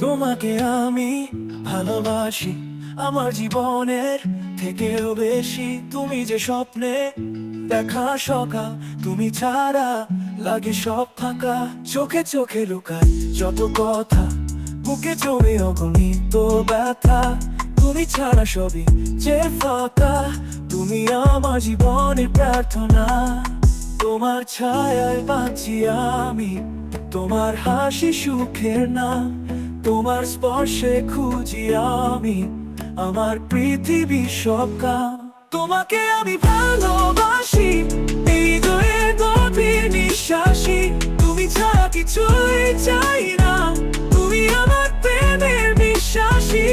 তোমাকে আমি ভালোবাসি আমার জীবনের থেকেও বেশি। তুমি যে স্বপ্নে দেখা সকাল, তুমি ছাড়া লাগে সব ফাঁকা। চোখে চোখে লুকায় যত কথা, বুকে জমে অগণিত ব্যথা। তুমি ছাড়া সবই যে ফাঁকা, তুমি আমার জীবনের প্রার্থনা। তোমার ছায়ায় বাঁচি আমি, তোমার হাসি সুখের নাম। তোমার স্পর্শে খুঁজি আমি আমার পৃথিবীর সব কাম। তোমাকে আমি ভালোবাসি এই হৃদয়ের গভীর নিঃশ্বাসী। তুমি ছাড়া কিছুই চাই না, তুমি আমার প্রেমের বিশ্বাসী।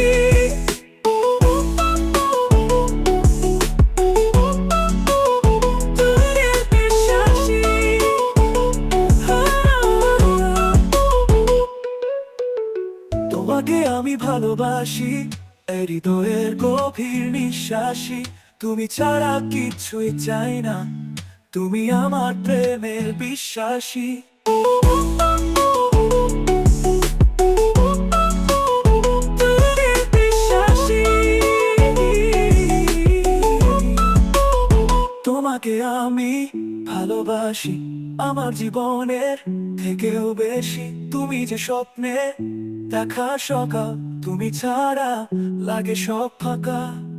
তোমাকে আমি ভালোবাসি এই হৃদয়ের গভীর নিঃশ্বাসী। তুমি ছাড়া কিছুই চাই না, তুমি আমার প্রেমের বিশ্বাসী। তোমাকে আমি ভালোবাসি আমার জীবনের থেকেও বেশি। তুমি যে স্বপ্নে দেখা সকাল, তুমি ছাড়া লাগে সব ফাঁকা।